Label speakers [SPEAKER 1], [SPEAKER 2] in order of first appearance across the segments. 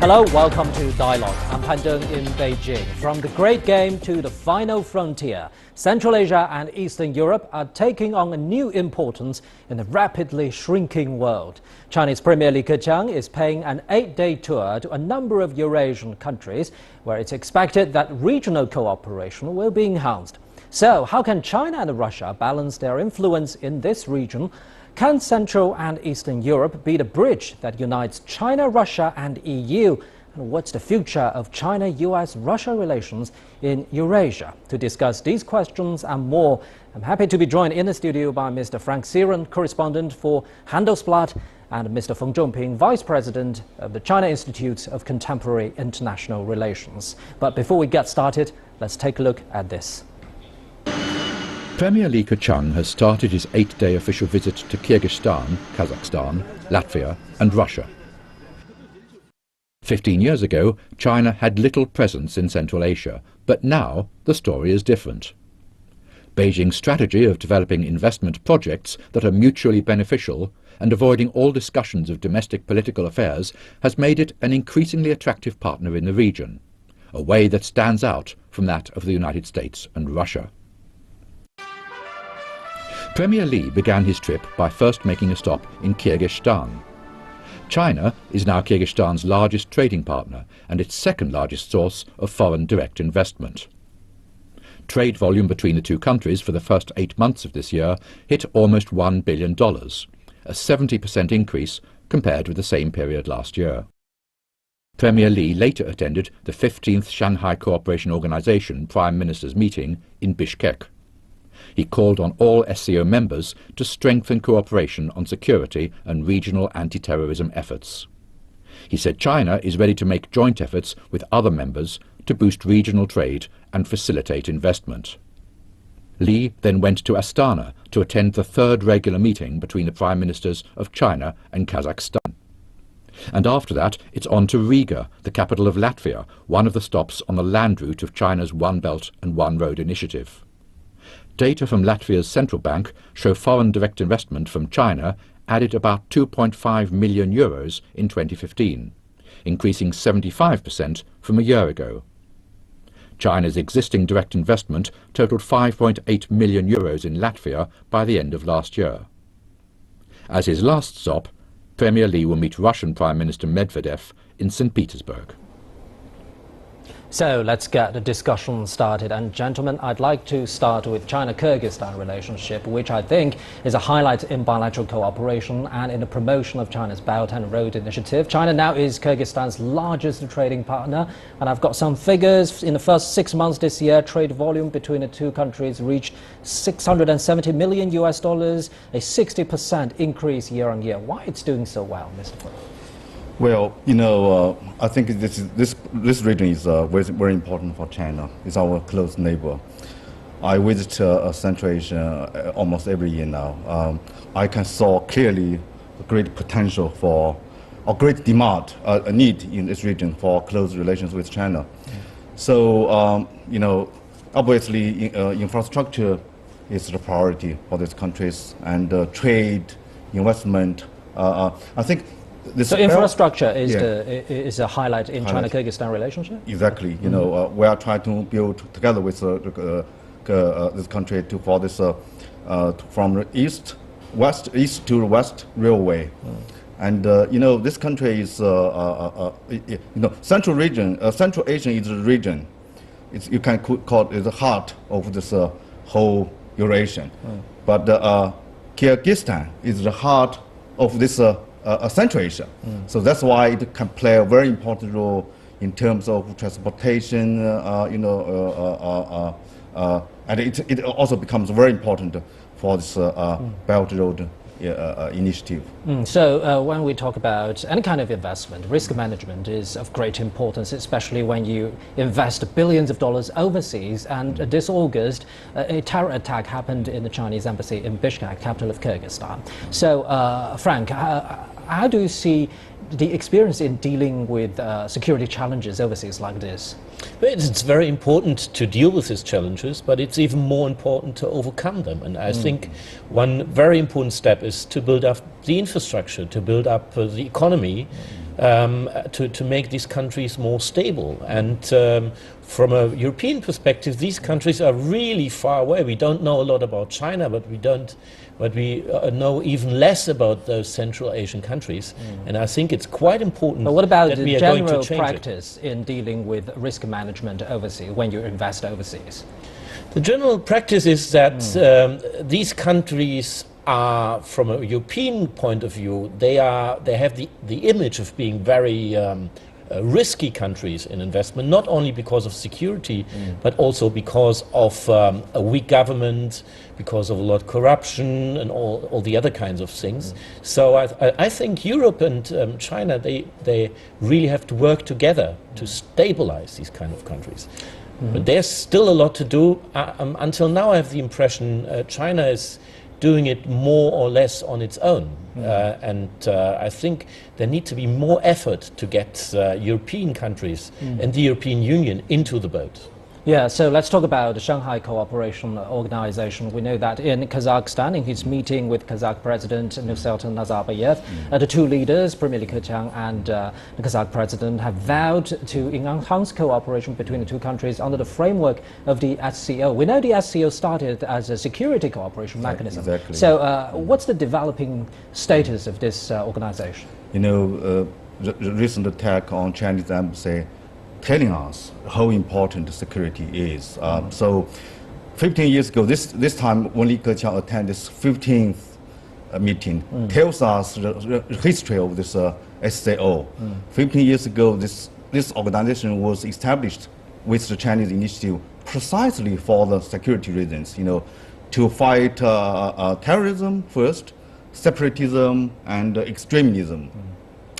[SPEAKER 1] Hello, welcome to Dialogue. I'm Han Deng in Beijing. From the Great Game to the final frontier, Central Asia and Eastern Europe are taking on a new importance in the rapidly shrinking world. Chinese Premier Li Keqiang is paying an 8-day tour to a number of Eurasian countries where it's expected that regional cooperation will be enhanced. So, how can China and Russia balance their influence in this region? Can Central and Eastern Europe be the bridge that unites China, Russia and EU? And what's the future of China-US-Russia relations in Eurasia? To discuss these questions and more, I'm happy to be joined in the studio by Mr. Frank Siren, correspondent for Handelsblatt, and Mr. Feng Zhongping, Vice President of the China Institute of Contemporary International Relations. But before we get started, let's take a look at this.
[SPEAKER 2] Premier Li Keqiang has started his 8-day official visit to Kyrgyzstan, Kazakhstan, Latvia and Russia. 15 years ago, China had little presence in Central Asia, but now the story is different. Beijing's strategy of developing investment projects that are mutually beneficial and avoiding all discussions of domestic political affairs has made it an increasingly attractive partner in the region, a way that stands out from that of the United States and Russia. Premier Li began his trip by first making a stop in Kyrgyzstan. China is now Kyrgyzstan's largest trading partner and its second largest source of foreign direct investment. Trade volume between the two countries for the first 8 months of this year hit almost $1 billion, a 70% increase compared with the same period last year. Premier Li later attended the 15th Shanghai Cooperation Organization Prime Ministers meeting in Bishkek. He called on all SCO members to strengthen cooperation on security and regional anti-terrorism efforts. He said China is ready to make joint efforts with other members to boost regional trade and facilitate investment. Li then went to Astana to attend the third regular meeting between the Prime Ministers of China and Kazakhstan. And after that, it's on to Riga, the capital of Latvia, one of the stops on the land route of China's One Belt and One Road initiative. Data from Latvia's central bank show foreign direct investment from China added about €2.5 million in 2015, increasing 75% from a year ago. China's existing direct investment totaled €5.8 million in Latvia by the end of last year. As his last stop, Premier Li will meet Russian Prime Minister Medvedev in St. Petersburg.
[SPEAKER 1] So let's get the discussion started. And gentlemen, I'd like to start with China-Kyrgyzstan relationship, which I think is a highlight in bilateral cooperation and in the promotion of China's Belt and Road Initiative. China now is Kyrgyzstan's largest trading partner, and I've got some figures. In the first 6 months this year, trade volume between the two countries reached $670 million, a 60% increase year on year. Why it's doing so well, Mr. Feng?
[SPEAKER 3] Well, I think this region is very important for China. It's our close neighbor. I visit Central Asia almost every year now. I can saw clearly a great potential for, or great demand, a need in this region for close relations with China. So, obviously, infrastructure is the priority for these countries, and trade, investment. I think.
[SPEAKER 1] So infrastructure is a highlight in China-Kyrgyzstan relationship?
[SPEAKER 3] Exactly. We are trying to build together with this country for this from east to west railway. And this country is Central Asia is a region. You can call it the heart of this whole Eurasian. But Kyrgyzstan is the heart of this Central Asia. So that's why it can play a very important role in terms of transportation, and it also becomes very important for this Belt Road initiative.
[SPEAKER 1] So when we talk about any kind of investment, risk management is of great importance, especially when you invest billions of dollars overseas. And this August, a terror attack happened in the Chinese embassy in Bishkek, capital of Kyrgyzstan. So Frank, how do you see the experience in dealing with security challenges overseas like this?
[SPEAKER 4] It's very important to deal with these challenges, but it's even more important to overcome them. And I think one very important step is to build up the infrastructure, to build up the economy, to make these countries more stable. And from a European perspective, these countries are really far away. We don't know a lot about China, but we know even less about those Central Asian countries. And I think it's quite important.
[SPEAKER 1] But what about
[SPEAKER 4] that
[SPEAKER 1] the
[SPEAKER 4] we are going to
[SPEAKER 1] general
[SPEAKER 4] change
[SPEAKER 1] practice in dealing with risk management overseas when you invest overseas?
[SPEAKER 4] The general practice is that these countries are, from a European point of view, they have the image of being very risky countries in investment, not only because of security, but also because of a weak government, because of a lot of corruption and all the other kinds of things. So I think Europe and China, they really have to work together to stabilize these kind of countries. But there's still a lot to do. Until now, I have the impression China is doing it more or less on its own. And I think there needs to be more effort to get European countries and the European Union into the boat.
[SPEAKER 1] Yeah, so let's talk about the Shanghai Cooperation Organization. We know that in Kazakhstan, in his meeting with Kazakh President Nursultan Nazarbayev, the two leaders, Premier Li Keqiang and the Kazakh President, have vowed to enhance cooperation between the two countries under the framework of the SCO. We know the SCO started as a security cooperation mechanism.
[SPEAKER 3] Exactly.
[SPEAKER 1] So what's the developing status of this organization?
[SPEAKER 3] You know, the recent attack on Chinese embassy telling us how important security is. So 15 years ago, this time when Li Keqiang attended this 15th meeting, tells us the history of this SCO. 15 years ago, this organization was established with the Chinese initiative precisely for the security reasons, you know, to fight terrorism first, separatism and extremism.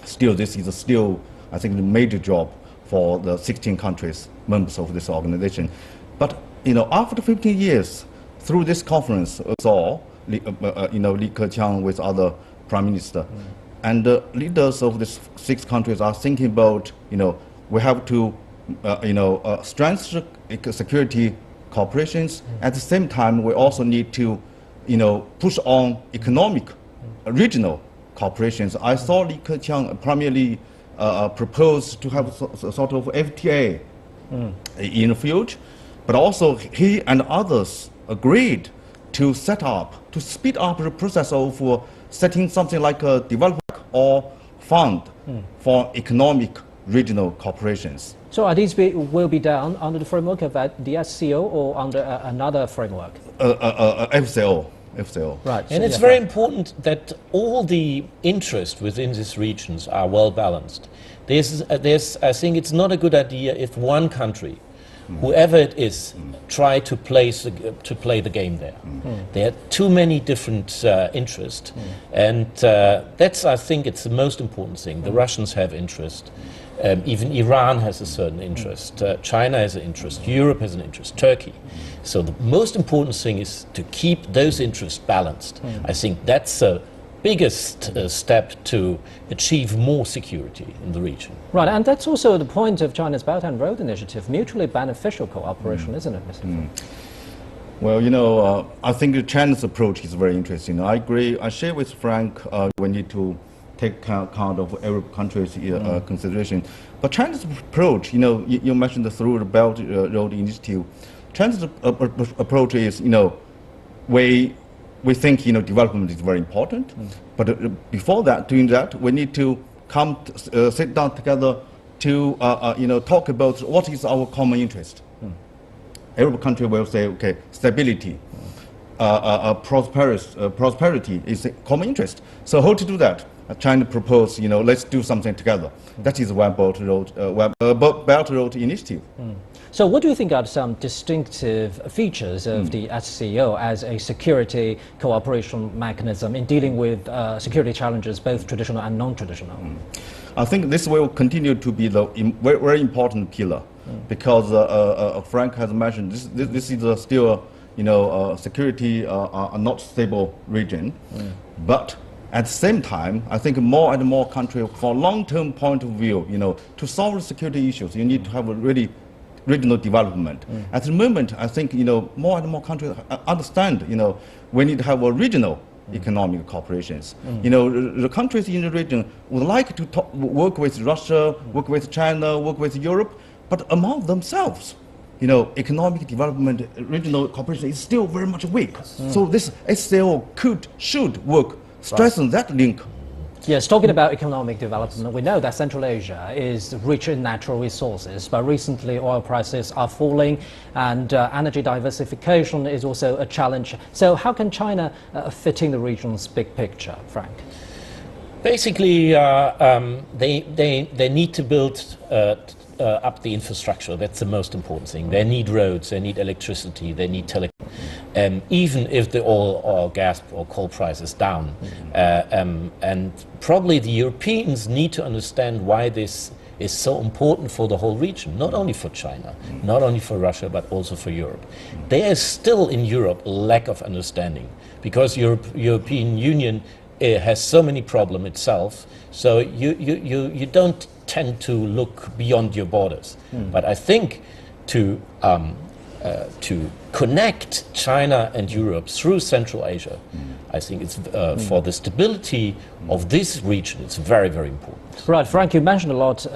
[SPEAKER 3] Still, this is still, I think, the major job for the 16 countries, members of this organization. But, you know, after 15 years, through this conference, saw, Li Keqiang with other prime minister, and the leaders of these 6 countries are thinking about, you know, we have to, strengthen security cooperations. At the same time, we also need to, you know, push on economic, regional cooperations. I saw Li Keqiang primarily proposed to have a sort of FTA in the field, but also he and others agreed to speed up the process of setting something like a development or fund for economic regional cooperations.
[SPEAKER 1] So are these will be done under the framework of the SCO or under another framework?
[SPEAKER 3] FCO.
[SPEAKER 1] Right.
[SPEAKER 4] And it's very important that all the interests within these regions are well balanced. I think it's not a good idea if one country, whoever it is, try to play the game there. There are too many different interests, and that's, I think, it's the most important thing. The Russians have interest. Even Iran has a certain interest. China has an interest. Europe has an interest. Turkey. So the most important thing is to keep those interests balanced. I think that's the biggest step to achieve more security in the region.
[SPEAKER 1] Right, and that's also the point of China's Belt and Road Initiative, mutually beneficial cooperation, isn't it, Mr. Fu?
[SPEAKER 3] Well, you know, I think China's approach is very interesting. I agree. I share with Frank. We need to take account of every country's consideration. But China's approach, you know, you mentioned the through the Belt Road Initiative. China's approach is, you know, we think, you know, development is very important. But before that, doing that, we need to sit down together to, talk about what is our common interest. Every country will say, okay, stability, prosperity is a common interest. So how to do that? China proposed, you know, let's do something together. That is one Belt Road Initiative.
[SPEAKER 1] So what do you think are some distinctive features of the SCO as a security cooperation mechanism in dealing with security challenges, both traditional and non-traditional?
[SPEAKER 3] I think this will continue to be the very important pillar, because Frank has mentioned this is still, you know, security a not stable region, but at the same time, I think more and more countries, for long-term point of view, you know, to solve security issues, you need to have a really regional development. At the moment, I think, you know, more and more countries understand, you know, we need to have a regional economic cooperations. You know, the countries in the region would like to work with Russia, work with China, work with Europe, but among themselves, you know, economic development, regional cooperation is still very much weak. So this SCO should work, strengthen that link.
[SPEAKER 1] Yes, talking about economic development, we know that Central Asia is rich in natural resources, but recently oil prices are falling and energy diversification is also a challenge. So how can China fit in the region's big picture, Frank?
[SPEAKER 4] Basically, they need to build up the infrastructure. That's the most important thing. They need roads, they need electricity, they need telecom. Even if the oil or gas or coal price is down. And probably the Europeans need to understand why this is so important for the whole region, not only for China, not only for Russia, but also for Europe. There is still in Europe a lack of understanding because European Union has so many problems itself, so you don't tend to look beyond your borders. But I think to connect China and Europe through Central Asia, I think it's for the stability of this region, it's very, very important.
[SPEAKER 1] Right, Frank, you mentioned a lot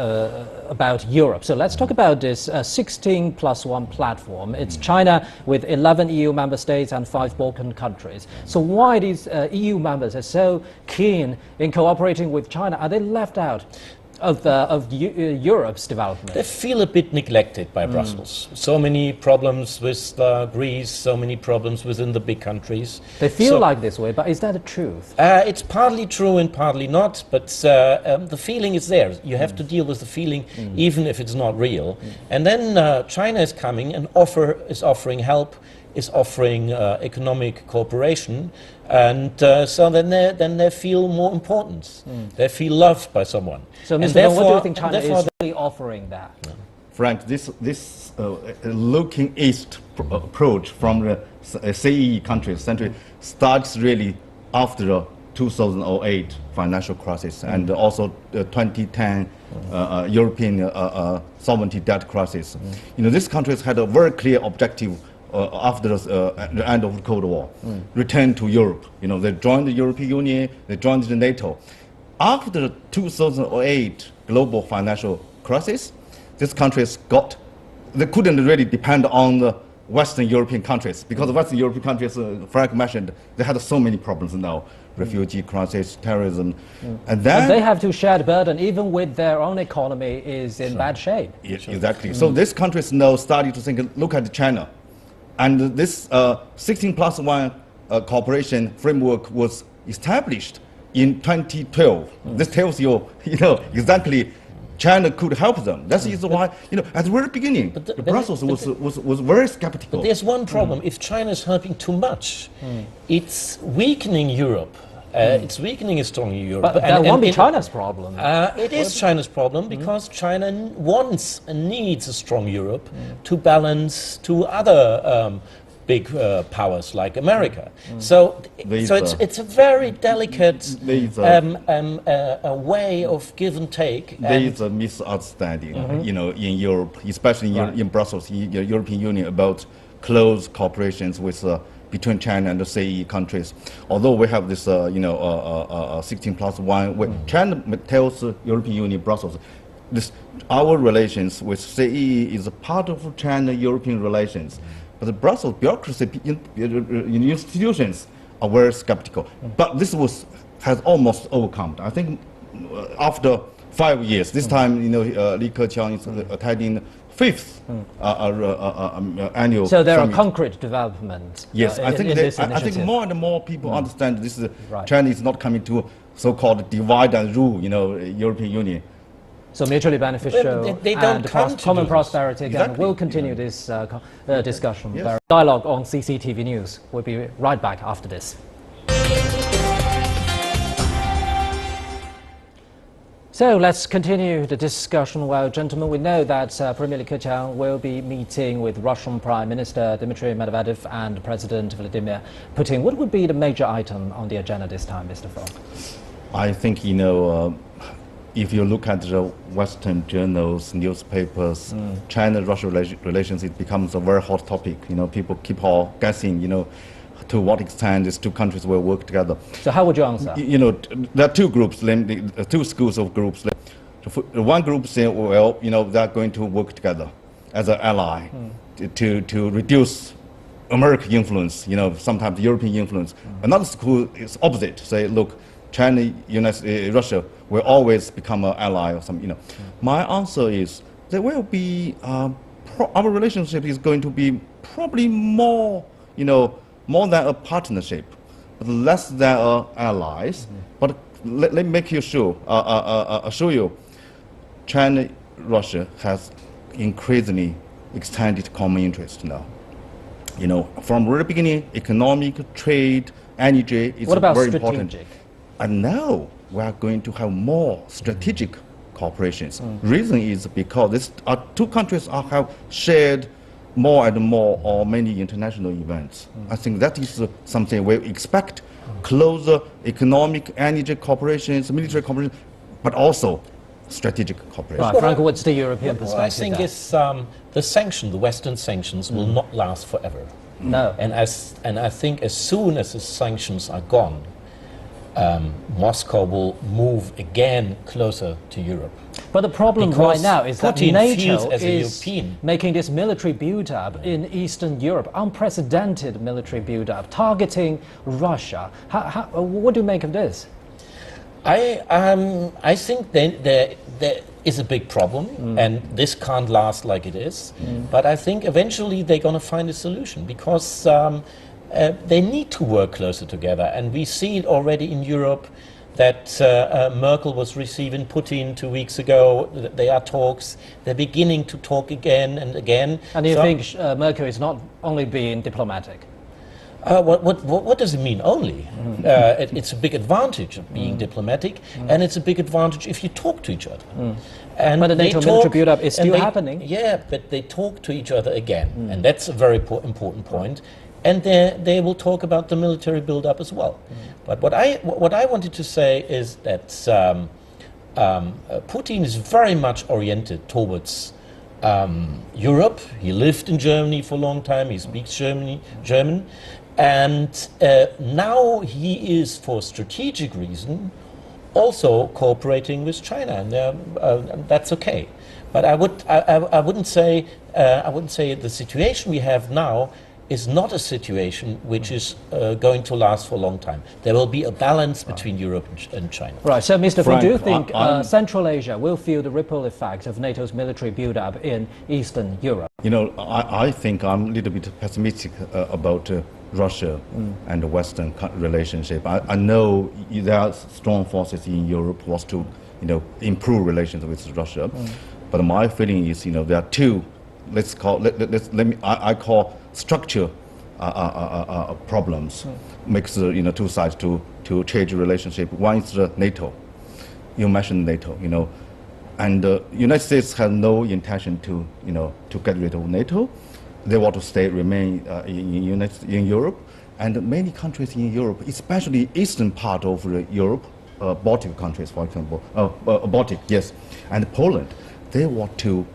[SPEAKER 1] about Europe. So let's talk about this 16+1 platform. It's China with 11 EU member states and 5 Balkan countries. So why these EU members are so keen in cooperating with China? Are they left out of Europe's development?
[SPEAKER 4] They feel a bit neglected by Brussels. So many problems with Greece, so many problems within the big countries.
[SPEAKER 1] They feel like this way, but is that the truth?
[SPEAKER 4] It's partly true and partly not, but the feeling is there. You have to deal with the feeling, even if it's not real. And then China is coming and is offering help, is offering economic cooperation, and so then they feel more important. They feel loved by someone.
[SPEAKER 1] So, Mr. Dong, what do you think China is really offering that?
[SPEAKER 3] Frank, this looking east approach from the CEE countries starts really after the 2008 financial crisis and also the 2010 European sovereignty debt crisis. You know, these countries had a very clear objective after the end of the Cold War, return to Europe. You know, they joined the European Union, they joined the NATO. After the 2008 global financial crisis, these countries they couldn't really depend on the Western European countries because the Western European countries, Frank mentioned, they had so many problems now, refugee crisis, terrorism, and then
[SPEAKER 1] they have to share the burden even with their own economy is in bad shape.
[SPEAKER 3] Exactly. So these countries now started to think, look at China. And this 16+1 cooperation framework was established in 2012. This tells you, exactly China could help them. That's why, at the very beginning, Brussels was very skeptical.
[SPEAKER 4] But there's one problem. If China is helping too much, it's weakening Europe. It's weakening a strong Europe.
[SPEAKER 1] But that won't be China's problem.
[SPEAKER 4] It is China's problem because China wants and needs a strong Europe to balance to other big powers like America. So it's a very delicate a way of give and take.
[SPEAKER 3] There is a misunderstanding, in Europe, especially in Brussels, in the European Union, about close cooperations with between China and the CEE countries. Although we have this, 16+1, China tells the European Union, Brussels, our relations with CEE is a part of China-European relations. But the Brussels bureaucracy institutions are very skeptical. But this has almost overcome. I think after 5 years, this time, Li Keqiang is attending 5th annual.
[SPEAKER 1] So there
[SPEAKER 3] summit.
[SPEAKER 1] are concrete developments.
[SPEAKER 3] Yes, I think more and more people understand this. China is not coming to so-called divide and rule, European Union.
[SPEAKER 1] So mutually beneficial
[SPEAKER 4] they don't
[SPEAKER 1] and common prosperity. Again,
[SPEAKER 3] Exactly.
[SPEAKER 1] we'll continue this discussion.
[SPEAKER 3] Yes.
[SPEAKER 1] Dialogue on CCTV News. We'll be right back after this. So let's continue the discussion. Well, gentlemen, we know that Premier Li Keqiang will be meeting with Russian Prime Minister Dmitry Medvedev and President Vladimir Putin. What would be the major item on the agenda this time, Mr. Fong?
[SPEAKER 3] I think, if you look at the Western journals, newspapers, China-Russia relations, it becomes a very hot topic. People keep on guessing, to what extent these two countries will work together.
[SPEAKER 1] So how would you answer?
[SPEAKER 3] You know, there are two groups, two schools of groups. One group say, well, you know, they're going to work together as an ally to reduce American influence, you know, sometimes European influence. Another school is opposite, say, look, China, Russia will always become an ally or something, you know. My answer is there will be, our relationship is going to be probably more, you know, more than a partnership, but less than allies. But let me make you sure, assure you, China, Russia has increasingly extended common interest now. You know, from the very beginning, economic, trade, energy is
[SPEAKER 1] what about
[SPEAKER 3] very
[SPEAKER 1] strategic?
[SPEAKER 3] important. And now we are going to have more strategic cooperations. Reason is because these two countries have shared more and more or many international events. I think that is something we expect closer economic, energy cooperations, military cooperation, but also strategic cooperation.
[SPEAKER 1] Right, Frank, what's the European perspective?
[SPEAKER 4] What I think
[SPEAKER 1] there?
[SPEAKER 4] is the Western sanctions will not last forever.
[SPEAKER 1] No.
[SPEAKER 4] And I think as soon as the sanctions are gone, Moscow will move again closer to Europe.
[SPEAKER 1] But the problem
[SPEAKER 4] Because
[SPEAKER 1] right now is that
[SPEAKER 4] Putin
[SPEAKER 1] NATO
[SPEAKER 4] feels as a
[SPEAKER 1] is
[SPEAKER 4] European.
[SPEAKER 1] making this military build-up in Eastern Europe, unprecedented military build-up, targeting Russia. What do you make of this?
[SPEAKER 4] I think there is a big problem, and this can't last like it is. But I think eventually they're going to find a solution because they need to work closer together. And we see it already in Europe that Merkel was receiving Putin 2 weeks ago. There are talks. They're beginning to talk again and again.
[SPEAKER 1] And you think Merkel is not only being diplomatic?
[SPEAKER 4] What does it mean only? It's a big advantage of being diplomatic, and it's a big advantage if you talk to each other. And
[SPEAKER 1] but the NATO military build-up is still happening.
[SPEAKER 4] Yeah, but they talk to each other again, and that's a very important point. And they will talk about the military build-up as well. But what I wanted to say is that Putin is very much oriented towards Europe. He lived in Germany for a long time. He speaks German. And now he is, for strategic reason, also cooperating with China, and that's okay. But I wouldn't say the situation we have now is not a situation which is going to last for a long time. There will be a balance between Europe and China.
[SPEAKER 1] Right. So, Mr. Fu,
[SPEAKER 3] Frank,
[SPEAKER 1] do you think Central Asia will feel the ripple effect of NATO's military build-up in Eastern Europe?
[SPEAKER 3] You know, I think I'm a little bit pessimistic about Russia and the Western relationship. I know there are strong forces in Europe who want to, you know, improve relations with Russia. But my feeling is, you know, there are two, I call structure problems makes you know, two sides to change the relationship. One is NATO. You mentioned NATO, you know, and the United States has no intention to, you know, to get rid of NATO. They want to remain in Europe, and many countries in Europe, especially eastern part of Europe, Baltic countries, for example, Baltic, yes, and Poland, they want to,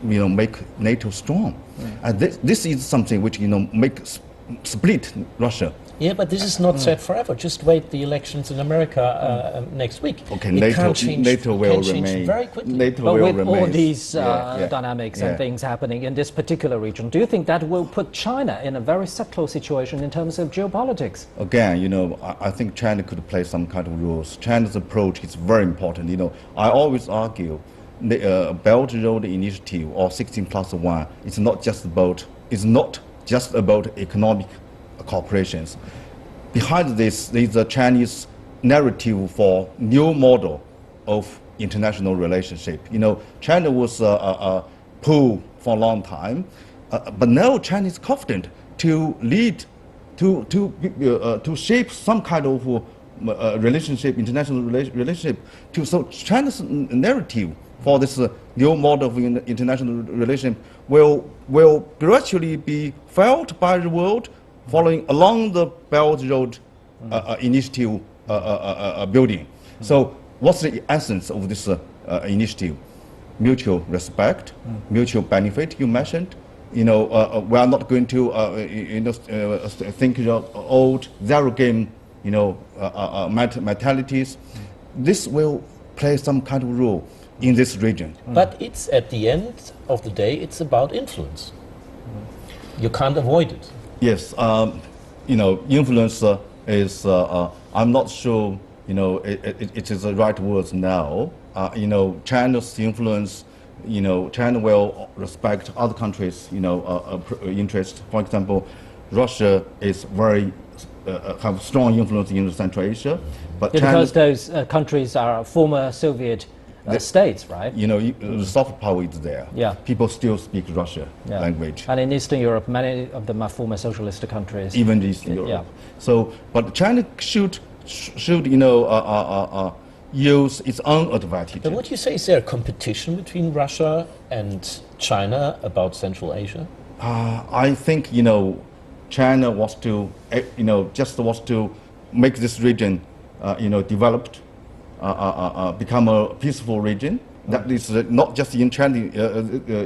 [SPEAKER 3] you know, make NATO strong. And this is something which, you know, split Russia.
[SPEAKER 4] Yeah, but this is not set forever. Just wait the elections in America next week.
[SPEAKER 3] Okay,
[SPEAKER 4] NATO
[SPEAKER 3] will
[SPEAKER 4] change
[SPEAKER 3] remain
[SPEAKER 4] very quickly.
[SPEAKER 3] NATO
[SPEAKER 1] But
[SPEAKER 3] will
[SPEAKER 1] with
[SPEAKER 3] remain.
[SPEAKER 1] all these dynamics and things happening in this particular region, do you think that will put China in a very subtle situation in terms of geopolitics?
[SPEAKER 3] Again, you know, I think China could play some kind of rules. China's approach is very important. You know, I always argue the Belt and Road Initiative or 16+1 is not just about economic cooperations. Behind this, there is a Chinese narrative for new model of international relationship. You know, China was pulled for a long time, but now China is confident to lead, to shape some kind of relationship, international relationship. So China's narrative for this new model of international relationship will gradually be felt by the world following along the Belt Road Initiative building. So what's the essence of this initiative? Mutual respect, mutual benefit you mentioned, we are not going to think old zero game mentalities. This will play some kind of role in this region.
[SPEAKER 4] But it's at the end of the day, it's about influence. You can't avoid it.
[SPEAKER 3] Yes, influence is. I'm not sure. It is the right words now. China's influence. China will respect other countries. Interest. For example, Russia is very have strong influence in Central Asia, but
[SPEAKER 1] because those countries are former Soviet states, right?
[SPEAKER 3] The soft power is there.
[SPEAKER 1] Yeah.
[SPEAKER 3] People still speak Russian language.
[SPEAKER 1] And in Eastern Europe, many of them are former socialist countries.
[SPEAKER 3] Even Eastern Europe.
[SPEAKER 1] Yeah.
[SPEAKER 3] So, but China should use its own advantage.
[SPEAKER 4] But what you say, is there a competition between Russia and China about Central Asia?
[SPEAKER 3] I think China wants to just wants to make this region developed. Become a peaceful region. That is not just in China's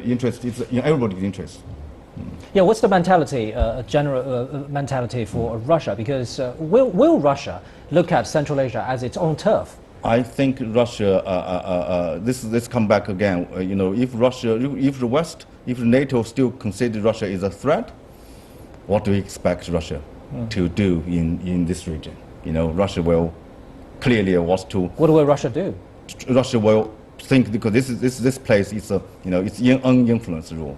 [SPEAKER 3] interest; it's in everybody's interest.
[SPEAKER 1] Yeah, what's the mentality, general mentality for Russia? Because will Russia look at Central Asia as its own turf?
[SPEAKER 3] I think Russia. This come back again. If Russia, if the West, if NATO still consider Russia is a threat, what do we expect Russia to do in this region? Russia will clearly wants to.
[SPEAKER 1] What will Russia do?
[SPEAKER 3] Russia will think, because this place is it's uninfluenced rule.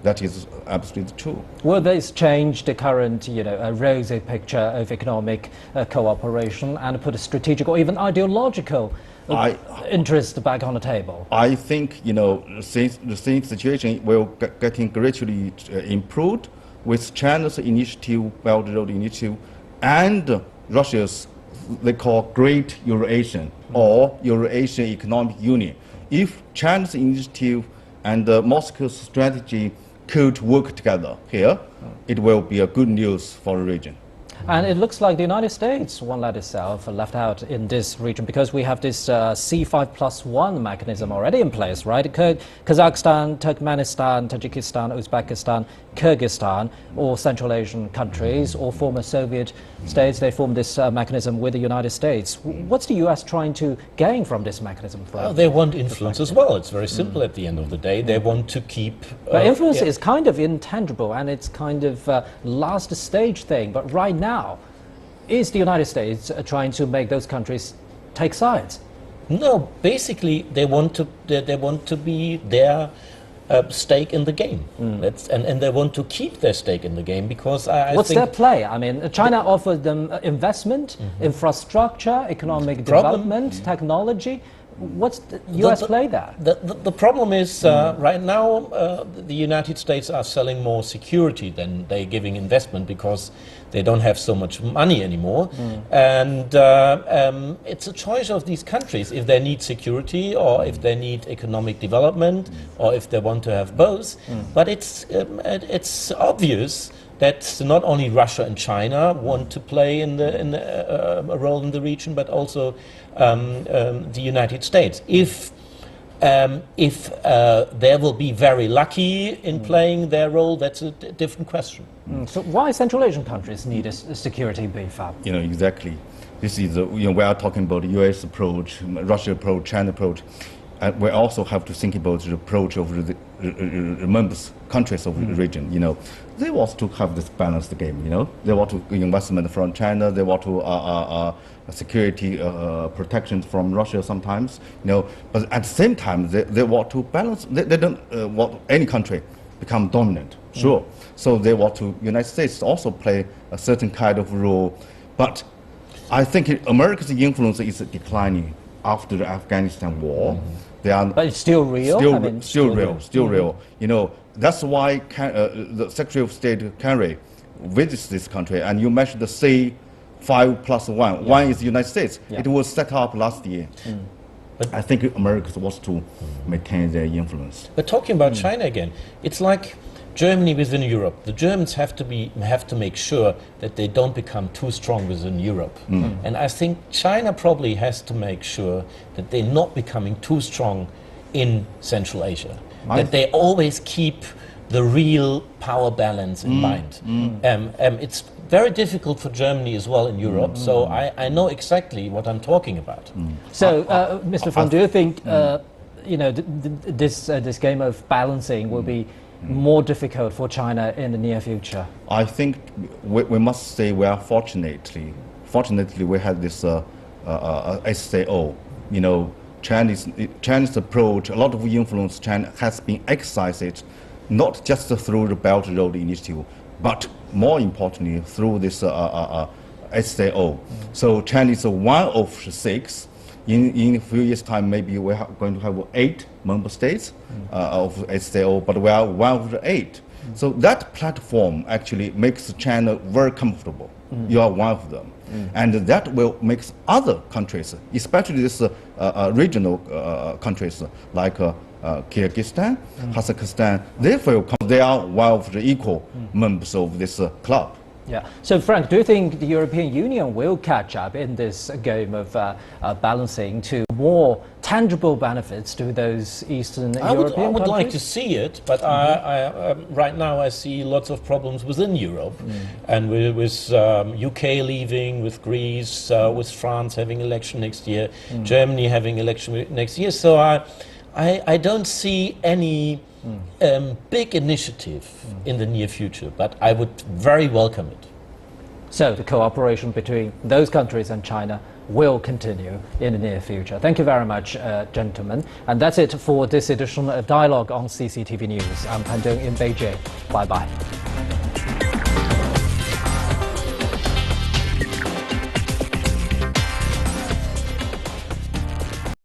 [SPEAKER 3] That is absolutely true.
[SPEAKER 1] Will this change the current rosy picture of economic cooperation and put a strategic or even ideological interest back on the table?
[SPEAKER 3] I think since the same situation will getting gradually improved with China's initiative, Belt and Road Initiative, and Russia's they call Great Eurasian or Eurasian Economic Union. If China's initiative and Moscow's strategy could work together here, it will be a good news for the region.
[SPEAKER 1] And it looks like the United States won't let itself left out in this region, because we have this C5+1 mechanism already in place, right? Kazakhstan, Turkmenistan, Tajikistan, Uzbekistan, Kyrgyzstan, all Central Asian countries, all former Soviet states, they form this mechanism with the United States. What's the US trying to gain from this mechanism?
[SPEAKER 4] Well, they want influence as well. It's very simple at the end of the day. They want to keep...
[SPEAKER 1] But influence is kind of intangible, and it's kind of last stage thing. But right now, is the United States trying to make those countries take sides?
[SPEAKER 4] No, basically they want to be their stake in the game. And they want to keep their stake in the game, because I
[SPEAKER 1] What's
[SPEAKER 4] think
[SPEAKER 1] their play? I mean, China offers them investment, infrastructure, economic development, technology. What's the US play there?
[SPEAKER 4] The problem is right now the United States are selling more security than they're giving investment, because they don't have so much money anymore. And it's a choice of these countries if they need security or if they need economic development or if they want to have both. But it's obvious that not only Russia and China want to play a role in the region, but also the United States. If they will be very lucky in playing their role, that's a different question.
[SPEAKER 1] So why Central Asian countries need a security beef up?
[SPEAKER 3] Exactly. This is we are talking about the U.S. approach, Russia approach, China approach. And we also have to think about the approach of the members countries of the region. They want to have this balanced game. They want to investment from China. They want to security protection from Russia sometimes. But at the same time, they want to balance. They don't want any country become dominant. Sure. So they want to United States also play a certain kind of role. But I think America's influence is declining after the Afghanistan war.
[SPEAKER 1] But it's still real.
[SPEAKER 3] Still real. That's why the Secretary of State Kerry visits this country. And you mentioned the C5+1. One is the United States. It was set up last year. But I think America wants to maintain their influence.
[SPEAKER 4] But talking about China again, it's like Germany within Europe. The Germans have to make sure that they don't become too strong within Europe. And I think China probably has to make sure that they're not becoming too strong in Central Asia. That they always keep the real power balance in mind. It's very difficult for Germany as well in Europe, so I know exactly what I'm talking about.
[SPEAKER 1] So, Mr. Fong, do you think you know, this game of balancing will be more difficult for China in the near future?
[SPEAKER 3] I think we must say we are fortunately we had this SCO. You know, China's approach, a lot of influence China has been exercised, not just through the Belt and Road Initiative, but more importantly through this SCO. So China is one of 6. In a few years' time, maybe we are going to have 8 member states of SCO, but we are one of the 8. So that platform actually makes China very comfortable. You are one of them. And that will make other countries, especially these regional countries like Kyrgyzstan, Kazakhstan, they feel they are one of the equal members of this club.
[SPEAKER 1] Yeah. So, Frank, do you think the European Union will catch up in this game of balancing to more tangible benefits to those Eastern European countries?
[SPEAKER 4] I would like to see it, but right now I see lots of problems within Europe, and with UK leaving, with Greece, with France having election next year, Germany having election next year. So I don't see any big initiative in the near future, but I would very welcome it.
[SPEAKER 1] So the cooperation between those countries and China will continue in the near future. Thank you very much, gentlemen. And that's it for this edition of Dialogue on CCTV News. I'm Pan Zheng in Beijing. Bye-bye.